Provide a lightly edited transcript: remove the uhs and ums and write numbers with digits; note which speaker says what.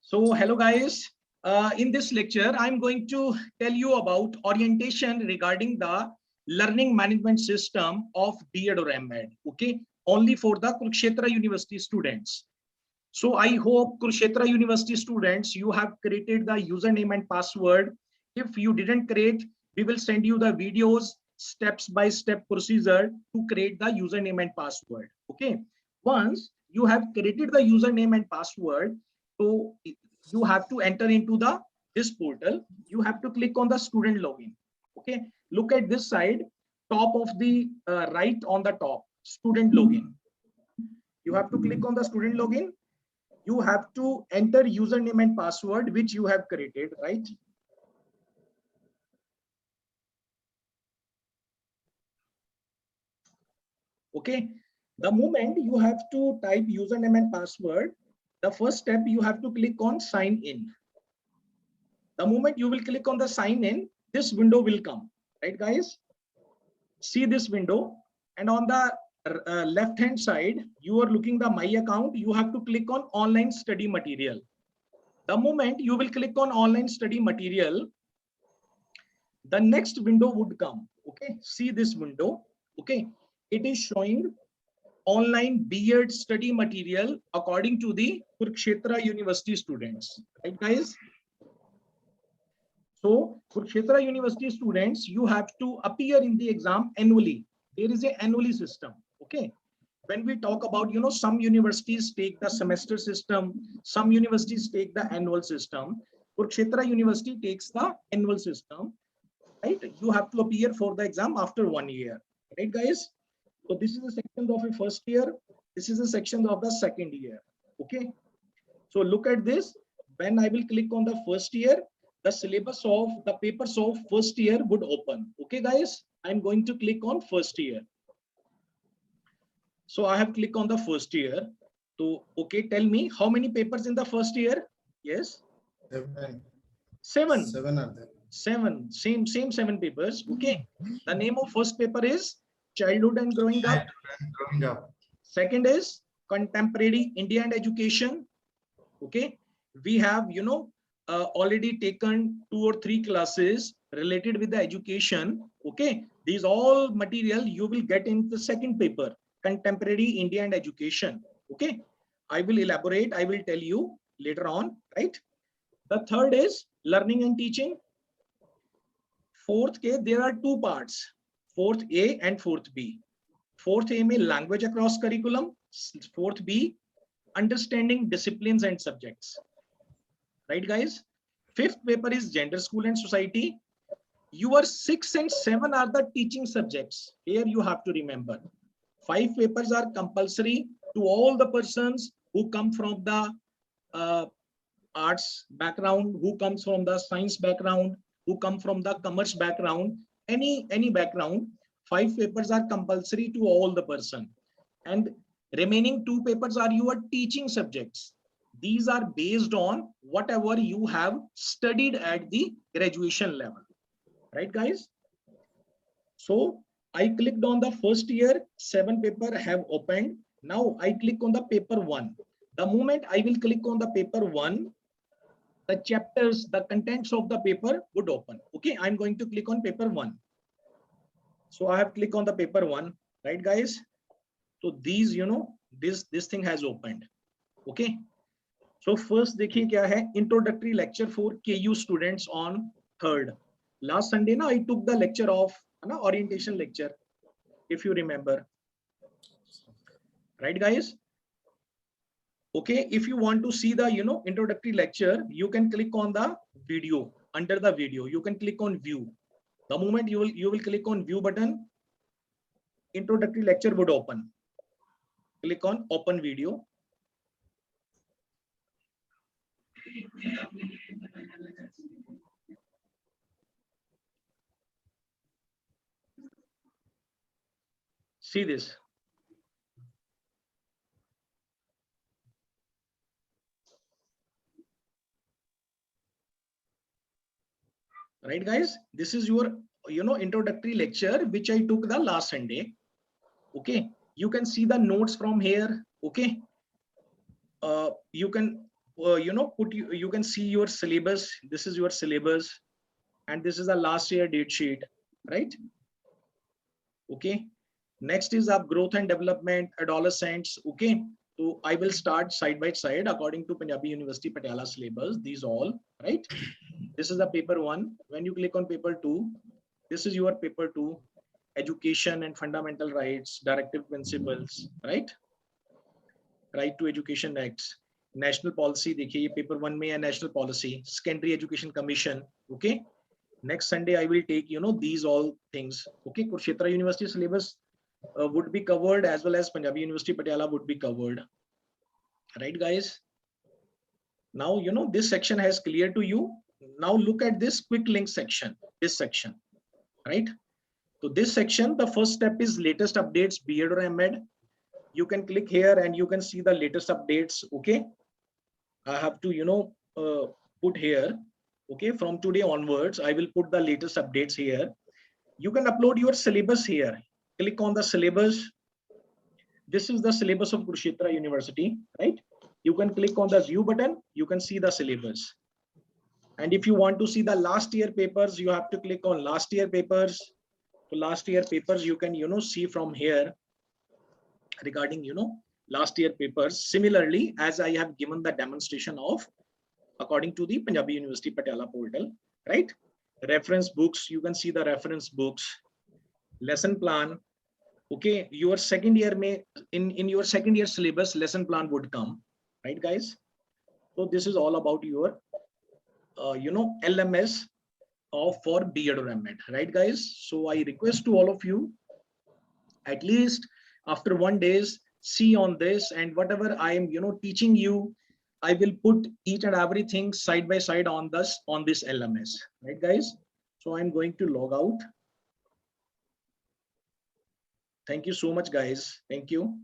Speaker 1: So hello guys. In this lecture, I'm going to tell you about orientation regarding the learning management system of B.Ed or M.Ed. Okay, only for the Kurukshetra University students. So I hope Kurukshetra University students, you have created the username and password. If you didn't create, we will send you the videos, steps by step procedure to create the username and password. Okay. Once you have created the username and password, so you have to enter into the this portal. You have to click on the student login. Okay. Look at this side, top of the right on the top, student login. You have to click on the student login. You have to enter username and password which you have created, right? Okay. The moment you have to type username and password, the first step you have to click on sign in. The moment you will click on the sign in, this window will come, right guys? See this window, and on the left hand side, you are looking the my account. You have to click on online study material. The moment you will click on online study material, the next window would come. Okay, see this window. Okay, it is showing online B.Ed study material according to the Kurukshetra University students, right guys? So Kurukshetra University students, you have to appear in the exam annually. There is a annually system. Okay, when we talk about, some universities take the semester system, some universities take the annual system. Kurukshetra University takes the annual system, right? You have to appear for the exam after 1 year, right guys? So this is the section of a first year. This is the section of the second year. Okay. So look at this. When I will click on the first year, the syllabus of the papers of first year would open. Okay, guys. I'm going to click on first year. So I have clicked on the first year. So okay, tell me how many papers in the first year? Yes. Seven. Seven are there. Seven. Same 7 papers. Okay. The name of first paper is Childhood and Growing Up. Second is Contemporary India and Education. Okay. We have, already taken 2 or 3 classes related with the education. Okay. These all material you will get in the second paper, Contemporary India and Education. Okay. I will elaborate. I will tell you later on, right? The third is Learning and Teaching. Fourth K, there are 2 parts, fourth A and fourth B. Fourth A में language across curriculum, fourth B understanding disciplines and subjects. Right guys? Fifth paper is gender, school and society. Your 6 and 7 are the teaching subjects. Here you have to remember. 5 papers are compulsory to all the persons who come from the arts background, who comes from the science background, who come from the commerce background, any background. 5 papers are compulsory to all the person, and remaining 2 papers are your teaching subjects. These are based on whatever you have studied at the graduation level, right guys? So I clicked on the first year, 7 paper have opened. Now I click on the paper 1. The moment I will click on the paper 1, the chapters, the contents of the paper would open. Okay, I'm going to click on paper 1. So I have clicked on the paper 1, right guys? So these, this thing has opened. Okay. So first देखिए क्या है, introductory lecture for KU students on 3rd. Last Sunday I took the lecture of orientation lecture, if you remember. Right guys? Okay, if you want to see the introductory lecture, you can click on the video. Under the video, you can click on view. The moment you will click on view button, introductory lecture would open. Click on open video. See this. Right guys, this is your introductory lecture which I took the last Sunday. Okay, you can see the notes from here. Okay, you can you know, you can see your syllabus. This is your syllabus, and this is the last year date sheet, right? Okay. Next is up growth and development, adolescents. Okay. So I will start side by side according to Punjabi University Patiala syllabus. These all, right? This is the paper 1. When you click on paper 2, this is your paper 2, education and fundamental rights, directive principles, right? Right to education acts, national policy. देखिए ये paper 1 में है national policy, secondary education commission. Okay. Next Sunday I will take, you know, these all things. Okay. Kurukshetra University syllabus would be covered, as well as Punjabi University Patiala would be covered. Right, guys? Now, you know, this section has clear to you. Now look at this quick link section, this section, right? So this section, the first step is latest updates, B.Ed or M.Ed. You can click here and you can see the latest updates. Okay. I have to, you know, put here. Okay. From today onwards, I will put the latest updates here. You can upload your syllabus here. Click on the syllabus. This is the syllabus of Kurukshetra University, right? You can click on the view button. You can see the syllabus. And if you want to see the last year papers, you have to click on last year papers. So last year papers, you can, you know, see from here regarding, you know, last year papers. Similarly, as I have given the demonstration of according to the Punjabi University Patiala portal, right? Reference books, you can see the reference books, lesson plan. Okay, your second year may in your second year syllabus, lesson plan would come, right, guys? So this is all about your you know, LMS of for B.Ed or M.Ed, right, guys? So I request to all of you, at least after 1 days, see on this, and whatever I am, you know, teaching you, I will put each and everything side by side on this LMS, right, guys? So I'm going to log out. Thank you so much, guys. Thank you.